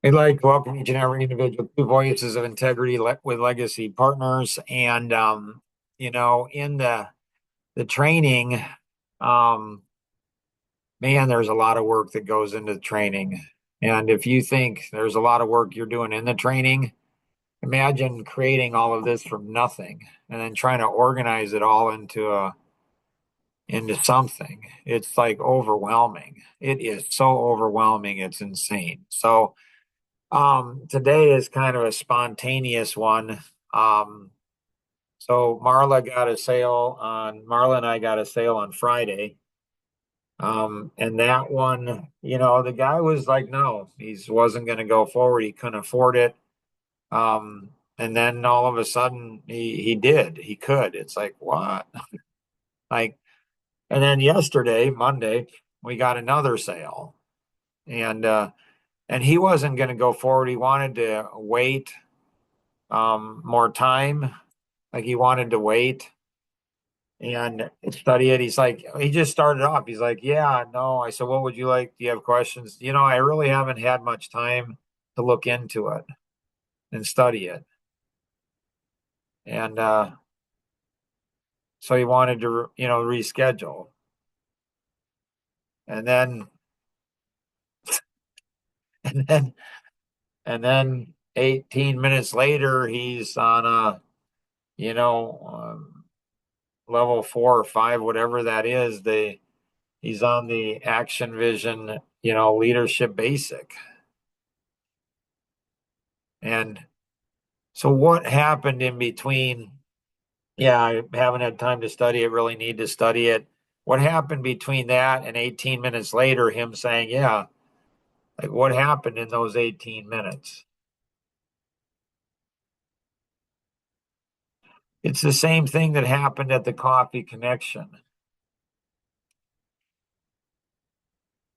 We'd like to welcome each and every individual to Voices of Integrity with Legacy Partners. And in the training, um, man, there's a lot of work that goes into the training. And if you think there's a lot of work you're doing in the training, imagine creating all of this from nothing and then trying to organize it all into something. It's like overwhelming. It is so overwhelming. It's insane. Today is kind of a spontaneous one. Um, Marla and I got a sale on Friday. And that one, the guy was like, no, he wasn't going to go forward. He couldn't afford it. And then all of a sudden he did, he could. It's like, what? Like, and then yesterday, Monday, we got another sale and he wasn't going to go forward. He wanted to wait more time. Like he wanted to wait and study it. He just started off. He's like, yeah, no. I said, what would you like? Do you have questions? I really haven't had much time to look into it and study it. And so he wanted to, reschedule. And then, and then, and then 18 minutes later, he's on you know, um, level 4 or 5, whatever that is. He's on the action vision, leadership basic. And so what happened in between? Yeah, I haven't had time to study it, really need to study it. What happened between that and 18 minutes later, him saying, yeah, like what happened in those 18 minutes? It's the same thing that happened at the coffee connection.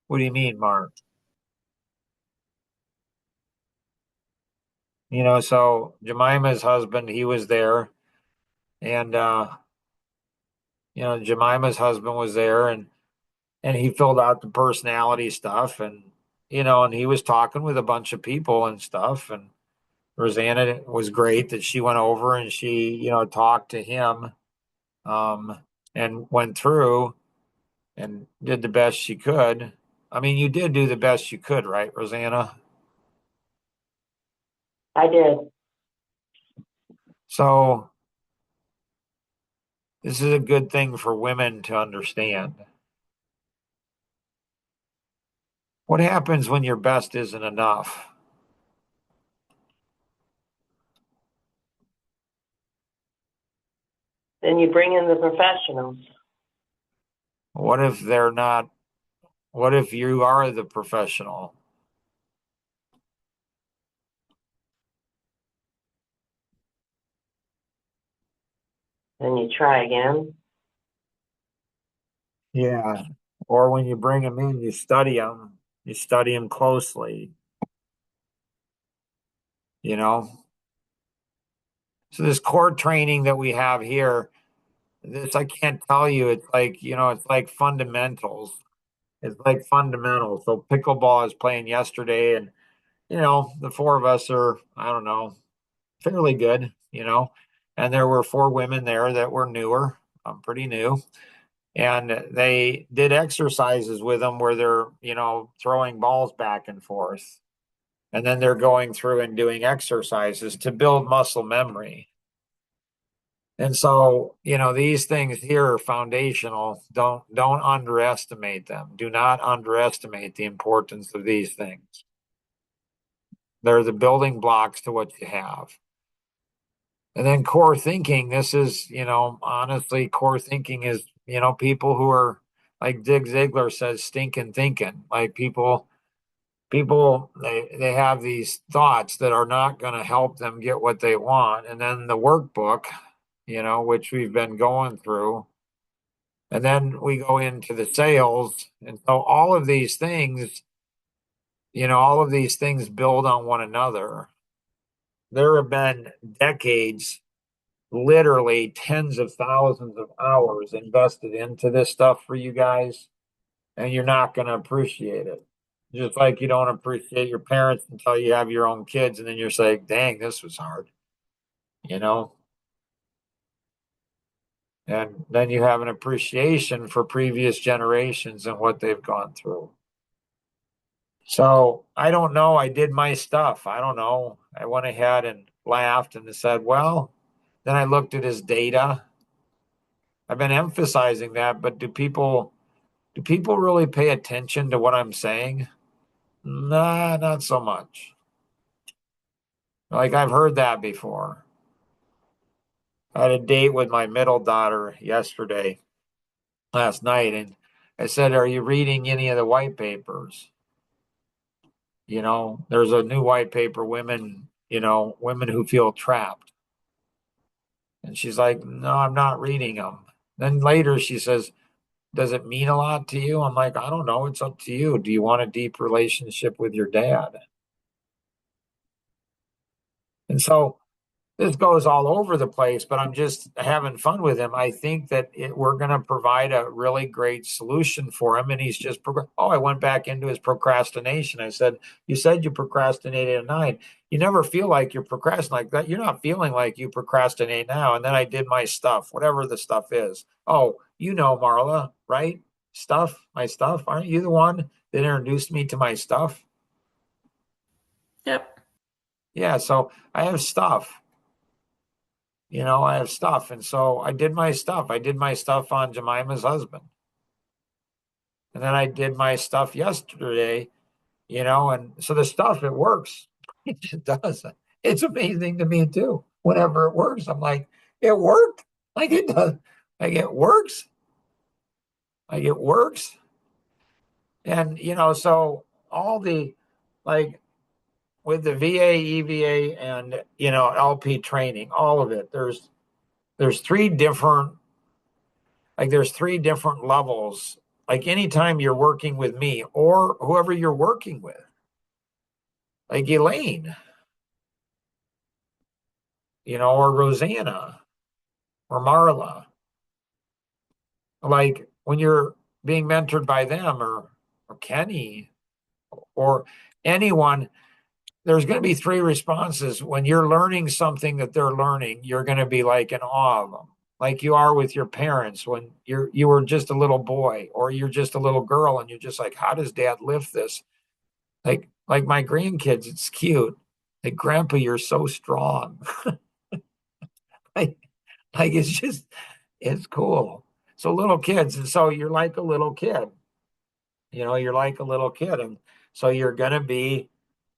What do you mean, Mark? So Jemima's husband, he was there, and Jemima's husband was there, and he filled out the personality stuff, and he was talking with a bunch of people and stuff, and Rosanna was great that she went over and she, talked to him, um, and went through and did the best she could. I mean, you did do the best you could, right, Rosanna? I did. So this is a good thing for women to understand. What happens when your best isn't enough? Then you bring in the professionals. What if they're not? What if you are the professional? Then you try again. Yeah. Or when you bring them in, you study them. You study them closely, you know? So this core training that we have here, this I can't tell you. It's like, it's like fundamentals. It's like fundamentals. So pickleball is playing yesterday, and the four of us are, I don't know, fairly good. And there were four women there that were newer. I'm pretty new. And they did exercises with them where they're, throwing balls back and forth. And then they're going through and doing exercises to build muscle memory. And so, these things here are foundational. Don't underestimate them. Do not underestimate the importance of these things. They're the building blocks to what you have. And then core thinking, this is, honestly, core thinking is, people who are like Zig Ziglar says, stinking thinking. Like people they have these thoughts that are not going to help them get what they want. And then the workbook, which we've been going through, and then we go into the sales. And so all of these things build on one another. There have been decades, literally tens of thousands of hours invested into this stuff for you guys, and you're not going to appreciate it. Just like you don't appreciate your parents until you have your own kids, and then you're saying, dang, this was hard, you know? And then you have an appreciation for previous generations and what they've gone through. So I don't know. I did my stuff. I don't know. I went ahead and laughed and said, well, then I looked at his data. I've been emphasizing that, but do people really pay attention to what I'm saying? Nah, not so much. Like I've heard that before. I had a date with my middle daughter last night, and I said, are you reading any of the white papers? There's a new white paper, women who feel trapped. And she's like, no, I'm not reading them. Then later she says, does it mean a lot to you? I'm like, I don't know. It's up to you. Do you want a deep relationship with your dad? And so this goes all over the place, but I'm just having fun with him. I think that we're going to provide a really great solution for him. And he's just, I went back into his procrastination. I said, you said you procrastinated at 9. You never feel like you're procrastinating like that. You're not feeling like you procrastinate now. And then I did my stuff, whatever the stuff is. Oh, Marla, right? My stuff. Aren't you the one that introduced me to my stuff? Yep. Yeah. So I have stuff. I have stuff. And so I did my stuff. I did my stuff on Jemima's husband. And then I did my stuff yesterday, and so the stuff, it works. It just does. It's amazing to me too. Whenever it works, I'm like, it worked. Like it does. Like it works. Like it works. And, so all like with the VA, EVA, and, LP training, all of it, there's three different there's three different levels. Like anytime you're working with me or whoever you're working with, like Elaine, or Rosanna or Marla, like when you're being mentored by them or Kenny or anyone, there's going to be three responses. When you're learning something that they're learning, you're going to be like in awe of them, like you are with your parents when you were just a little boy or you're just a little girl and you're just like, how does dad lift this? Like my grandkids, it's cute. Like, Grandpa, you're so strong. like, like it's cool. So little kids, and so you're like a little kid. You're like a little kid, and so you're gonna be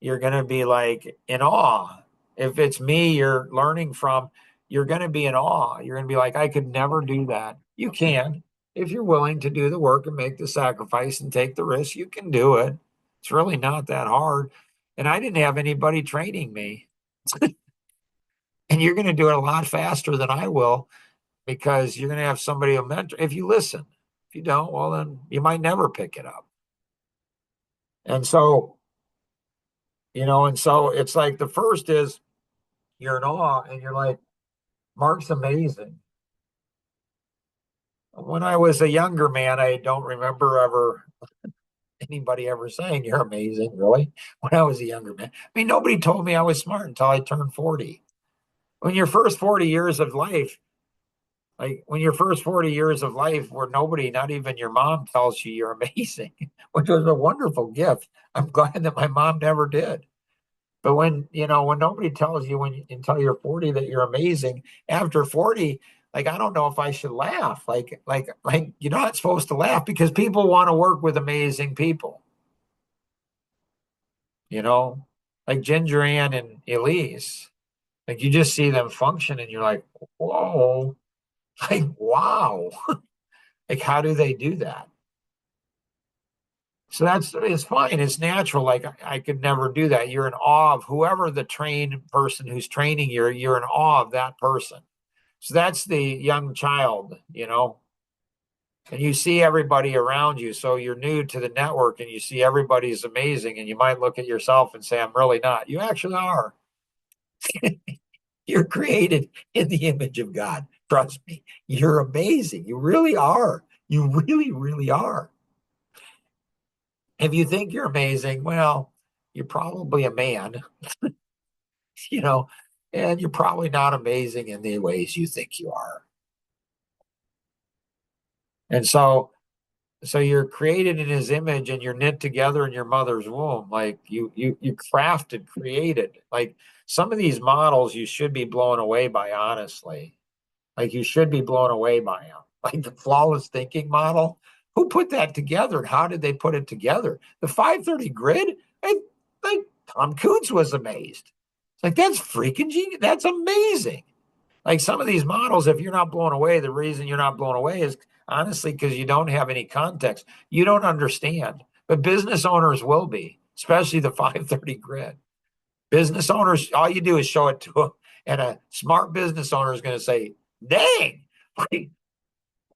like in awe. If it's me you're learning from, you're gonna be in awe. You're gonna be like, I could never do that. You can, if you're willing to do the work and make the sacrifice and take the risk, you can do it. It's really not that hard. And I didn't have anybody training me. And you're gonna do it a lot faster than I will because you're gonna have somebody to mentor if you listen. If you don't, well, then you might never pick it up. And so, it's like the first is you're in awe and you're like, Mark's amazing. When I was a younger man, I don't remember anybody ever saying you're amazing, really. When I was a younger man, I mean, nobody told me I was smart until I turned 40. When your first 40 years of life, when your first 40 years of life, where nobody, not even your mom, tells you you're amazing, which was a wonderful gift. I'm glad that my mom never did. But when nobody tells you until you're 40 that you're amazing, after 40, like I don't know if I should laugh. Like you're not supposed to laugh because people want to work with amazing people, you know, like Ginger Ann and Elise. Like you just see them function and you're like, whoa, like wow. Like how do they do that? So it's fine. It's natural. Like I could never do that. You're in awe of whoever the trained person who's training you, you're in awe of that person. So that's the young child. And you see everybody around you. So you're new to the network and you see everybody's amazing. And you might look at yourself and say, I'm really not. You actually are. You're created in the image of God. Trust me. You're amazing. You really are. You really, really are. If you think you're amazing, well, you're probably a man, you know, and you're probably not amazing in the ways you think you are. And so you're created in his image and you're knit together in your mother's womb. Like you crafted, created. Like some of these models you should be blown away by, honestly. Like you should be blown away by them. Like the flawless thinking model. Who put that together and how did they put it together? The 530 grid, like Tom Coots was amazed. It's like that's freaking genius. That's amazing. Like some of these models, if you're not blown away, the reason you're not blown away is honestly because you don't have any context. You don't understand. But business owners will be, especially the 530 grid. Business owners, all you do is show it to them, and a smart business owner is going to say, "Dang, like,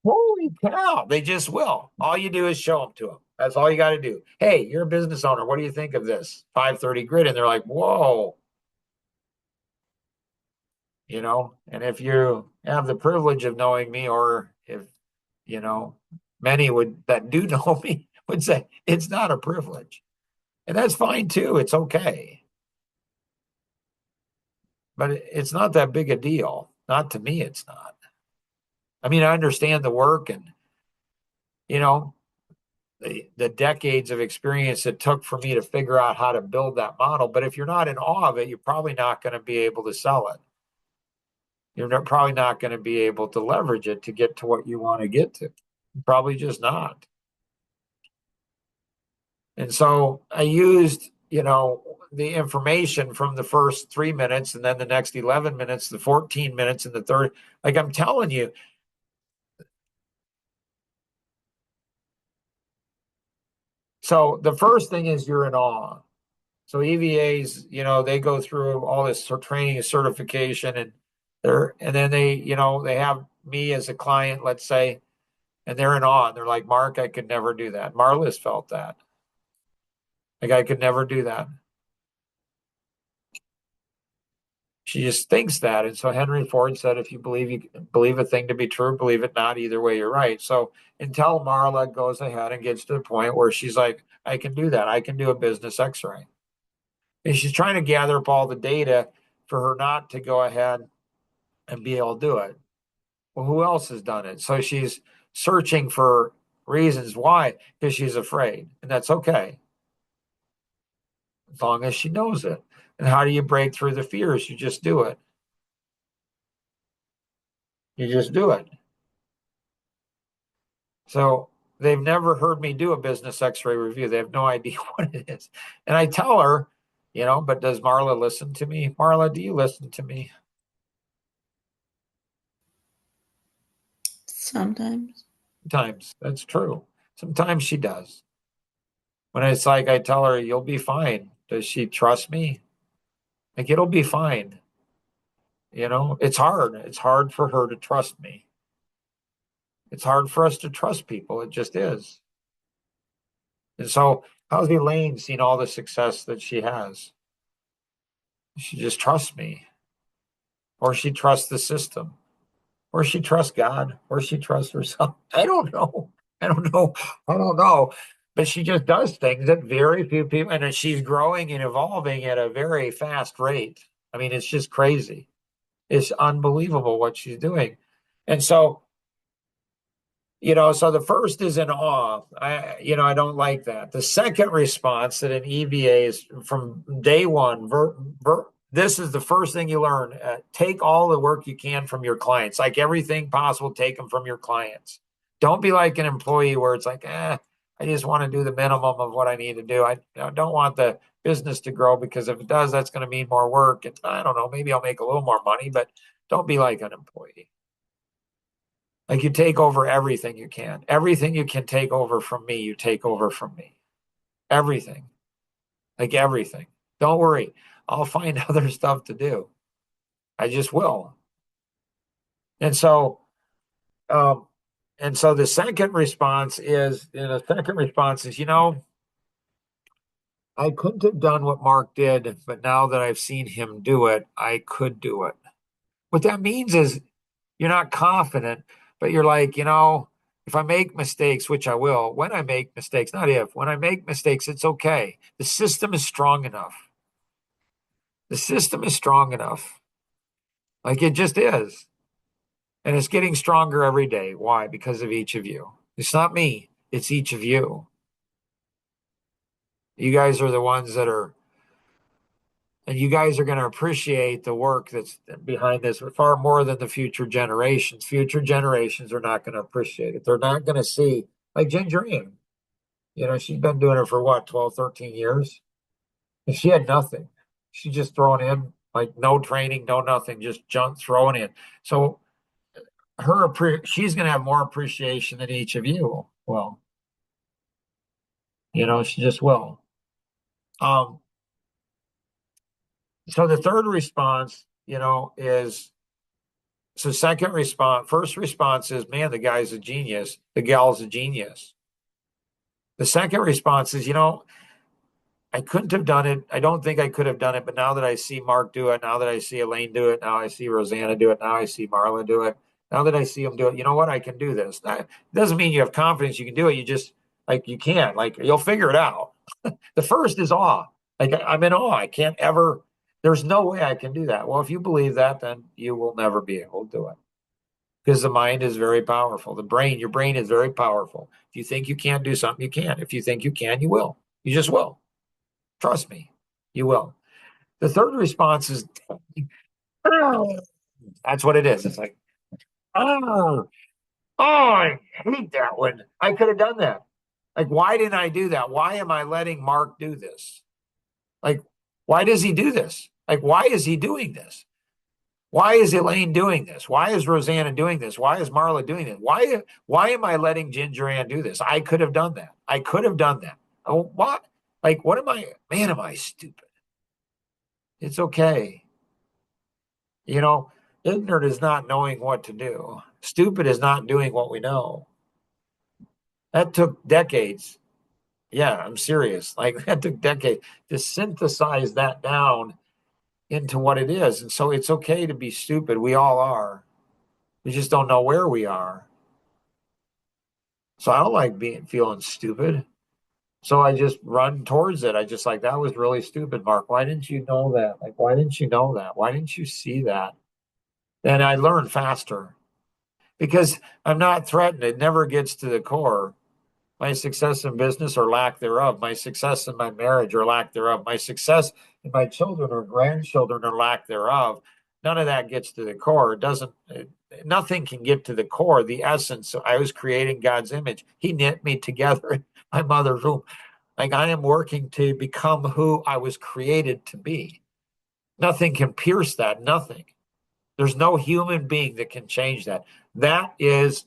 holy cow!" They just will. All you do is show them to them. That's all you got to do. Hey, you're a business owner. What do you think of this 530 grid? And they're like, "Whoa." And if you have the privilege of knowing me, or if you know many would that do know me would say it's not a privilege, and that's fine too. It's okay, but it's not that big a deal. Not to me, it's not. I mean, I understand the work and you know the decades of experience it took for me to figure out how to build that model, but if you're not in awe of it, you're probably not going to be able to sell it. Probably not going to be able to leverage it to get to what you want to get to. Probably just not. And so I used, the information from the first 3 minutes and then the next 11 minutes, the 14 minutes and the third. Like I'm telling you. So the first thing is you're in awe. So EVAs, they go through all this training and certification and then they have me as a client, let's say, and they're in awe. And they're like, Mark, I could never do that. Marla's felt that. Like I could never do that. She just thinks that. And so Henry Ford said, if you believe a thing to be true, believe it not, either way, you're right. So until Marla goes ahead and gets to the point where she's like, I can do that. I can do a business x-ray. And she's trying to gather up all the data for her not to go ahead and be able to do it. Well, who else has done it? So she's searching for reasons why, because she's afraid. And that's okay, as long as she knows it. And how do you break through the fears? You just do it. You just do it. So they've never heard me do a business x-ray review. They have no idea what it is. And I tell her, but does Marla listen to me? Marla, do you listen to me? Sometimes. Sometimes that's true. Sometimes she does. When it's like I tell her, you'll be fine. Does she trust me? Like it'll be fine. It's hard. It's hard for her to trust me. It's hard for us to trust people. It just is. And so how's Elaine seen all the success that she has? She just trusts me, or she trusts the system, or she trusts God, or she trusts herself. I don't know. I don't know. I don't know. But she just does things that very few people, and she's growing and evolving at a very fast rate. I mean, it's just crazy. It's unbelievable what she's doing. And so so the first is in awe. I don't like that. The second response that an EVA is from day one. This is the first thing you learn. Take all the work you can from your clients, like everything possible. Take them from your clients. Don't be like an employee where it's like, I just want to do the minimum of what I need to do. I don't want the business to grow because if it does, that's going to mean more work. And I don't know, maybe I'll make a little more money, but don't be like an employee. Like you take over everything you can. Everything you can take over from me, you take over from me. Everything. Like everything. Don't worry. I'll find other stuff to do. I just will. And so, um, the second response is, I couldn't have done what Mark did, but now that I've seen him do it, I could do it. What that means is you're not confident, but you're like, if I make mistakes, which I will, when I make mistakes, not if, when I make mistakes, it's okay. The system is strong enough. The system is strong enough. Like it just is. And it's getting stronger every day. Why? Because of each of you. It's not me, it's each of you. You guys are the ones that are, and you guys are going to appreciate the work that's behind this far more than the future generations. Future generations are not going to appreciate it. They're not going to see, like Ginger Ann, she's been doing it for what, 12, 13 years? And she had nothing. She just thrown in, like no training, no nothing, just junk thrown in. So she's going to have more appreciation than each of you. Well, she just will. Um, so the third response, is so second response, first response is, man, the guy's a genius, the gal's a genius. The second response is, I couldn't have done it. I don't think I could have done it, but now that I see Mark do it, now that I see Elaine do it, now I see Rosanna do it, now I see Marla do it, now that I see them do it, you know what? I can do this. That doesn't mean you have confidence you can do it. You just like you can, like you'll figure it out. The first is awe. Like I'm in awe. I can't ever. There's no way I can do that. Well, if you believe that, then you will never be able to do it because the mind is very powerful. Your brain is very powerful. If you think you can't do something, you can. If you think you can, you will. You just will. Trust me, you will. The third response is, oh, that's what it is. It's like, oh, I hate that one. I could have done that. Like, why didn't I do that? Why am I letting Mark do this? Like, why does he do this? Like, why is he doing this? Why is Elaine doing this? Why is Rosanna doing this? Why is Marla doing this? Why am I letting Ginger Ann do this? I could have done that. I could have done that. Oh, what? Like, what am I? Man, am I stupid? It's okay. You know, ignorant is not knowing what to do. Stupid is not doing what we know. That took decades. Yeah, I'm serious. Like that took decades to synthesize that down into what it is. And so it's okay to be stupid. We all are. We just don't know where we are. So I don't like feeling stupid. So I just run towards it. I just like that was really stupid, Mark. Why didn't you know that? Like, why didn't you know that? Why didn't you see that? And I learn faster because I'm not threatened. It never gets to the core. My success in business or lack thereof, my success in my marriage or lack thereof, my success in my children or grandchildren or lack thereof. None of that gets to the core. Nothing can get to the core, the essence. So I was creating God's image. He knit me together in my mother's womb. Like I am working to become who I was created to be. Nothing can pierce that. Nothing. There's no human being that can change that. That is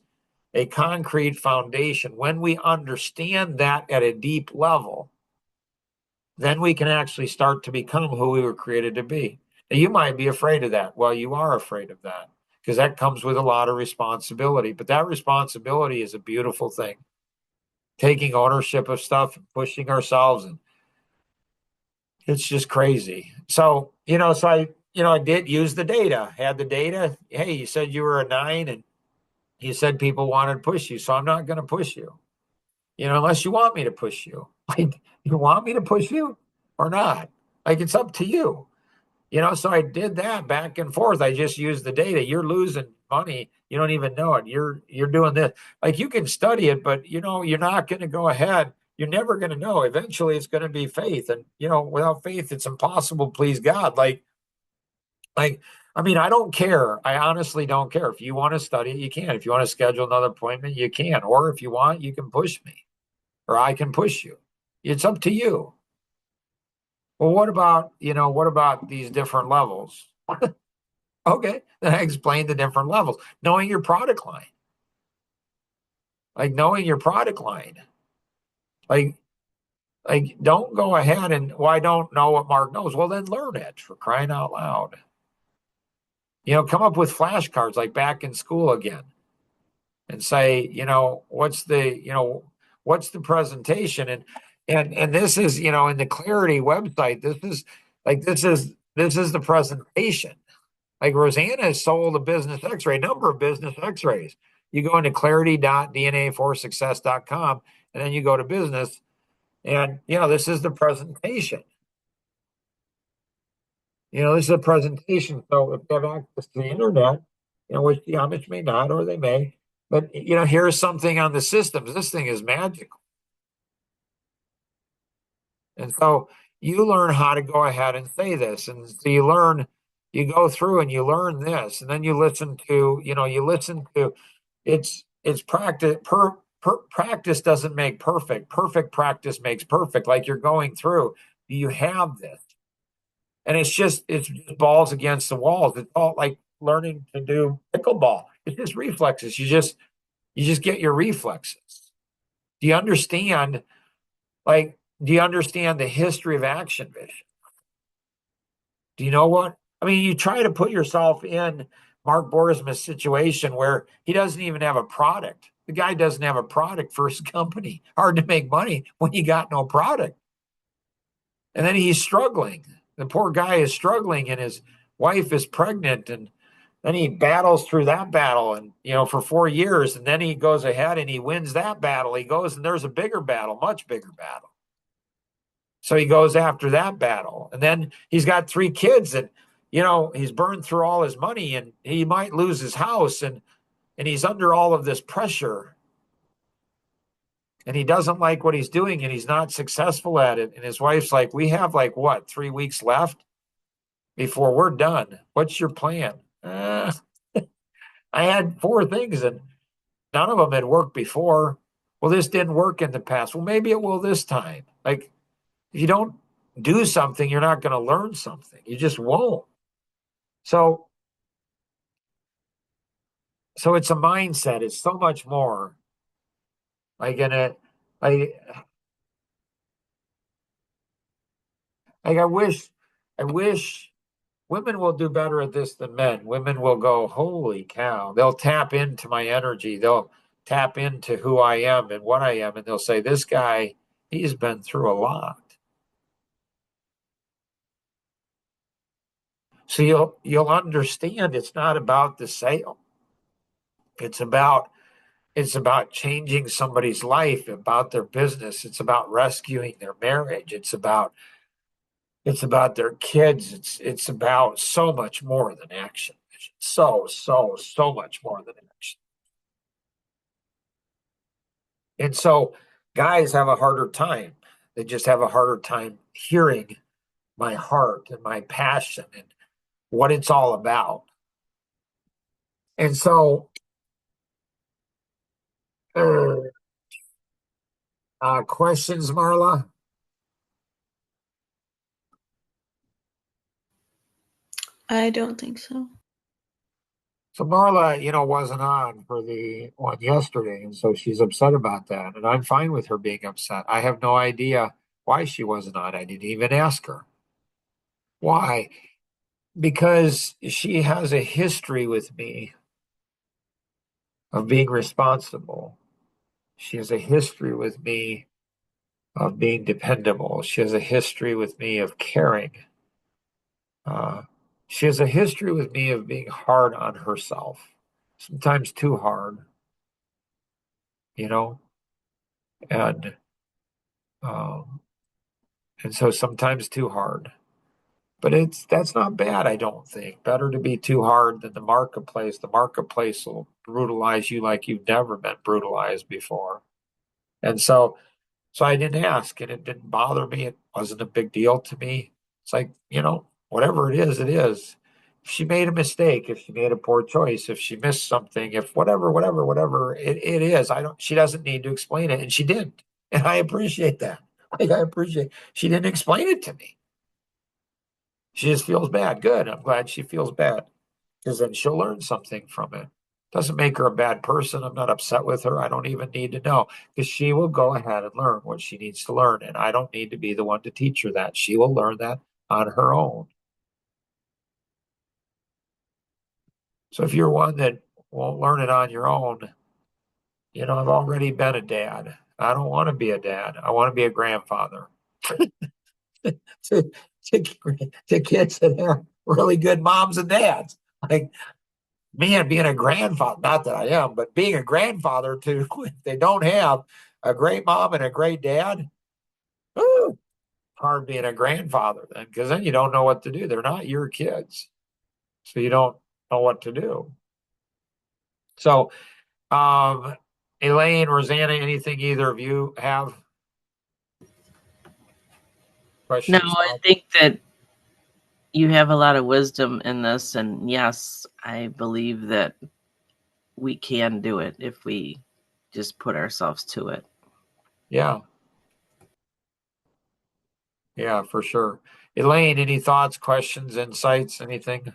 a concrete foundation. When we understand that at a deep level, then we can actually start to become who we were created to be. Now, you might be afraid of that. Well, you are afraid of that because that comes with a lot of responsibility. But that responsibility is a beautiful thing. Taking ownership of stuff, pushing ourselves, and it's just crazy. So, I did use the data, had the data. Hey, you said you were a 9 and you said people wanted to push you. So I'm not going to push you, unless you want me to push you. Like, you want me to push you or not? Like, it's up to you. So I did that back and forth. I just used the data. You're losing money. You don't even know it. You're doing this. Like you can study it, but you're not going to go ahead. You're never going to know. Eventually it's going to be faith. And without faith, it's impossible to please God. Like, I mean, I don't care. I honestly don't care. If you want to study it, you can. If you want to schedule another appointment, you can. Or if you want, you can push me or I can push you. It's up to you. Well, what about these different levels? Okay, then I explained the different levels. Knowing your product line, like knowing your product line, like don't go ahead and well, I don't know what Mark knows. Well, then learn it for crying out loud. Come up with flashcards like back in school again, and say, what's the presentation, and this is, in the Clarity website. This is the presentation. Like Rosanna has sold a business X-ray, number of business X-rays. You go into clarity.dnaforsuccess.com and then you go to business. And, this is the presentation. This is a presentation. So if they have access to the internet, which the Amish may not, or they may, but, here's something on the systems. This thing is magical. And so you learn how to go ahead and say this. And so you go through and you learn this, and then you listen to, it's practice. Practice doesn't make perfect. Perfect practice makes perfect. Like you're going through, you have this. And it's just balls against the walls. It's all like learning to do pickleball. It's just reflexes. You just get your reflexes. Do you understand? Do you understand the history of action vision? Do you know what? I mean, you try to put yourself in Mark Borisma's situation where he doesn't even have a product. The guy doesn't have a product for his company. Hard to make money when you got no product. And then he's struggling. The poor guy is struggling, and his wife is pregnant, and then he battles through that battle, and for 4 years, and then he goes ahead and he wins that battle. He goes and there's a bigger battle, much bigger battle. So he goes after that battle, and then he's got 3 kids, and he's burned through all his money, and he might lose his house, and he's under all of this pressure, and he doesn't like what he's doing, and he's not successful at it. And his wife's like, "We have like what, 3 weeks left before we're done. What's your plan?" I had 4 things, and none of them had worked before. Well, this didn't work in the past. Well, maybe it will this time. Like, if you don't do something, you're not going to learn something. You just won't. So, so it's a mindset. It's so much more. Like in a, like, like I wish women will do better at this than men. Women will go, holy cow. They'll tap into my energy. They'll tap into who I am and what I am, and they'll say, this guy, he's been through a lot. So you'll understand it's not about the sale. It's about it's about changing somebody's life, about their business. It's about rescuing their marriage. It's about their kids. It's about so much more than action. So much more than action. And so guys have a harder time. They just have a harder time hearing my heart and my passion and what it's all about. And so uh, questions, Marla? I don't think so. So Marla, wasn't on for the one yesterday, and so she's upset about that. And I'm fine with her being upset. I have no idea why she wasn't on. I didn't even ask her. Why? Because she has a history with me of being responsible. She has a history with me of being dependable. She has a history with me of caring. Uh, she has a history with me of being hard on herself, sometimes too hard, you know, and um, and so sometimes too hard. But that's not bad, I don't think. Better to be too hard than the marketplace. The marketplace will brutalize you like you've never been brutalized before. And so I didn't ask, and it didn't bother me. It wasn't a big deal to me. It's like, whatever it is, it is. If she made a mistake, if she made a poor choice, if she missed something, if whatever it is, she doesn't need to explain it. And she didn't. And I appreciate that. Like, I appreciate she didn't explain it to me. She just feels bad. Good. I'm glad she feels bad because then she'll learn something from it. Doesn't make her a bad person. I'm not upset with her. I don't even need to know because she will go ahead and learn what she needs to learn. And I don't need to be the one to teach her that. She will learn that on her own. So if you're one that won't learn it on your own, I've already been a dad. I don't want to be a dad. I want to be a grandfather to, to kids that have really good moms and dads. Like, man, being a grandfather, not that I am, but being a grandfather to, if they don't have a great mom and a great dad, ooh, hard being a grandfather then, because then you don't know what to do. They're not your kids. So you don't know what to do. So, um, Elaine, Rosanna, anything either of you have No, questions I about? think that you have a lot of wisdom in this, and yes, I believe that we can do it if we just put ourselves to it. Yeah, yeah, for sure. Elaine, any thoughts, questions, insights, anything?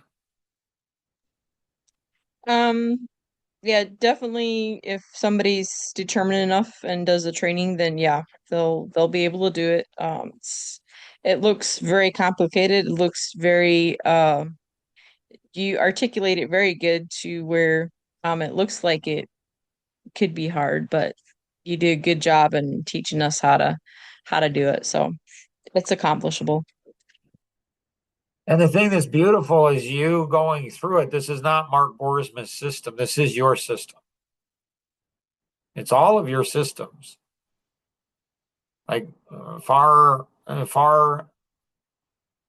Um, yeah, definitely if somebody's determined enough and does the training, then yeah, they'll be able to do it. It looks very complicated. It looks very you articulate it very good to where it looks like it could be hard, but you did a good job in teaching us how to do it. So it's accomplishable. And the thing that's beautiful is you going through it. This is not Mark Borisman's system. This is your system. It's all of your systems. Like far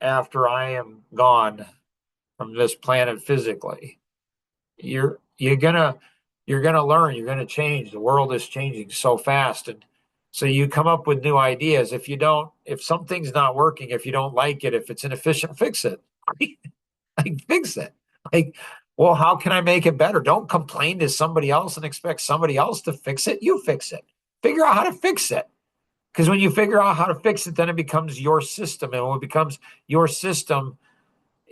after I am gone from this planet physically, you're gonna learn. You're gonna change. The world is changing so fast, and so you come up with new ideas. If something's not working, if you don't like it, if it's inefficient, fix it. Like fix it. Like, well, how can I make it better? Don't complain to somebody else and expect somebody else to fix it. You fix it. Figure out how to fix it. Because when you figure out how to fix it, then it becomes your system. And when it becomes your system,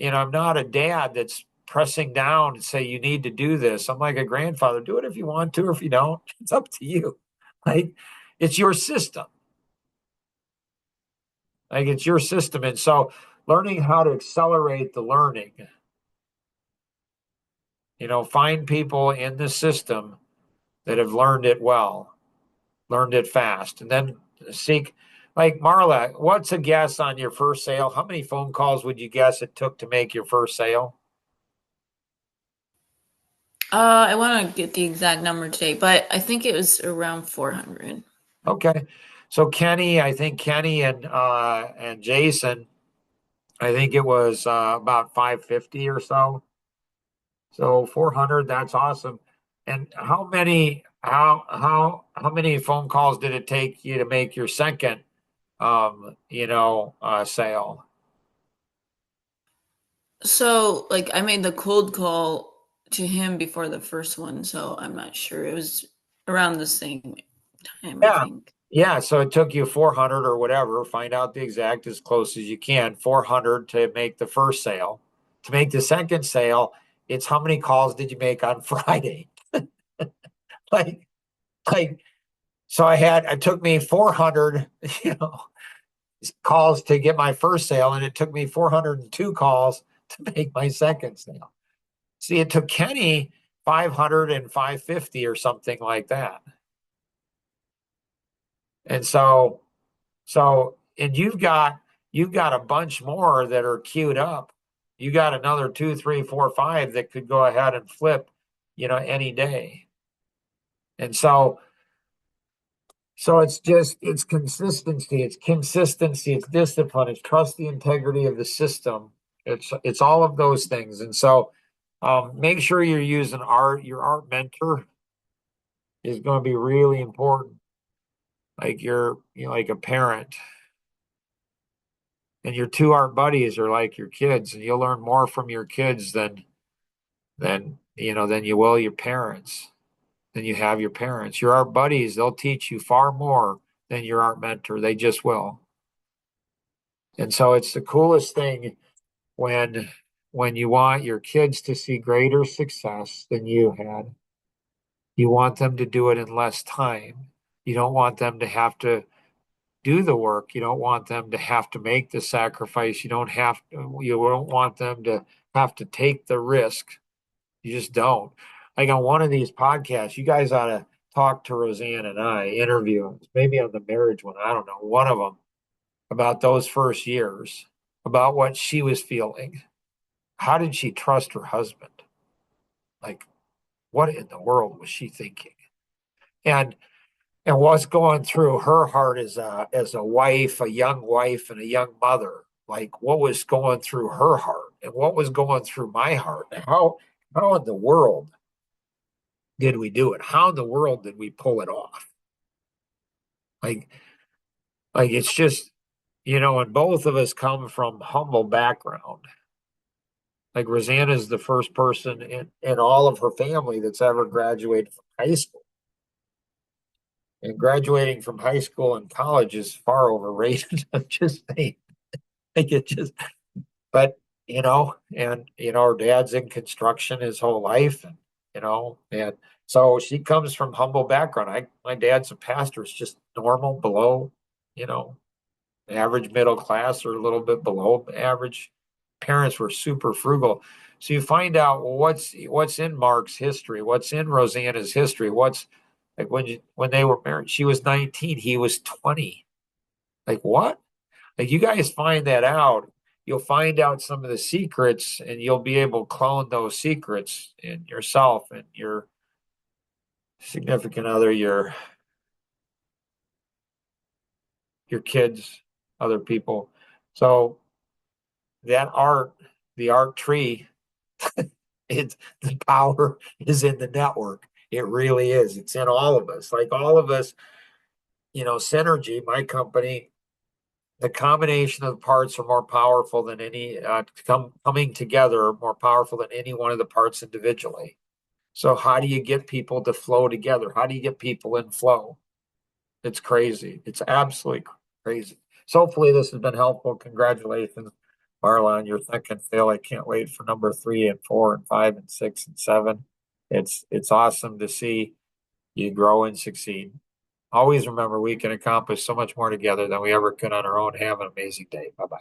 I'm not a dad that's pressing down and say, you need to do this. I'm like a grandfather. Do it if you want to, or if you don't. It's up to you. Like, it's your system. Like, it's your system. And so learning how to accelerate the learning, find people in the system that have learned it well, learned it fast, and then seek. Like Marla, what's a guess on your first sale? How many phone calls would you guess it took to make your first sale? I want to get the exact number today, but I think it was around 400. Okay. So Kenny, I think Kenny and Jason, I think it was about 550 or so. So 400, that's awesome. And how many phone calls did it take you to make your second sale? So, like, I made the cold call to him before the first one, so I'm not sure. It was around the same time, I Yeah. think. Yeah, so it took you 400 or whatever, find out the exact as close as you can, 400 to make the first sale. To make the second sale, it's how many calls did you make on Friday? Like, like, so it took me 400, calls to get my first sale, and it took me 402 calls to make my second sale. See, it took Kenny 500 and 550 or something like that. And and you've got a bunch more that are queued up. You got another two, three, four, five that could go ahead and flip, any day. And so it's consistency, it's discipline, it's trust the integrity of the system. It's all of those things. And so make sure you're using art. Your art mentor is going to be really important. Like like a parent. And your two art buddies are like your kids, and you'll learn more from your kids than you will your parents, than you have your parents. Your art buddies, they'll teach you far more than your art mentor. They just will. And so it's the coolest thing when you want your kids to see greater success than you had. You want them to do it in less time. You don't want them to have to do the work. You don't want them to have to make the sacrifice. You don't want them to have to take the risk. You just don't. Like on one of these podcasts, you guys ought to talk to Roseanne and I, interview them, maybe on the marriage one. I don't know, one of them, about those first years, about what she was feeling. How did she trust her husband? Like, what in the world was she thinking? And and what's going through her heart as a wife, a young wife, and a young mother? Like, what was going through her heart, and what was going through my heart? And how in the world did we do it? How in the world did we pull it off? Like, like it's just, and both of us come from humble background. Like Rosanna's the first person in all of her family that's ever graduated from high school. And graduating from high school and college is far overrated. I'm just saying. Like it just, but her dad's in construction his whole life, and so she comes from humble background. My dad's a pastor. It's just normal, below, you know, average middle class or a little bit below average. Parents were super frugal. So you find out, well, what's in Mark's history, what's in Rosanna's history, what's like when they were married, she was 19, he was 20. Like what? Like you guys find that out, you'll find out some of the secrets, and you'll be able to clone those secrets in yourself and your significant other, your kids, other people. So that art, the art tree, it's the power is in the network. It really is. It's in all of us. Like all of us, Synergy, my company, the combination of the parts are more powerful than any coming together are more powerful than any one of the parts individually. So how do you get people to flow together? How do you get people in flow? It's crazy. It's absolutely crazy. So hopefully this has been helpful. Congratulations, Marla, on your second sale. I can't wait for number 3 and 4 and 5 and 6 and 7. It's awesome to see you grow and succeed. Always remember we can accomplish so much more together than we ever could on our own. Have an amazing day. Bye bye.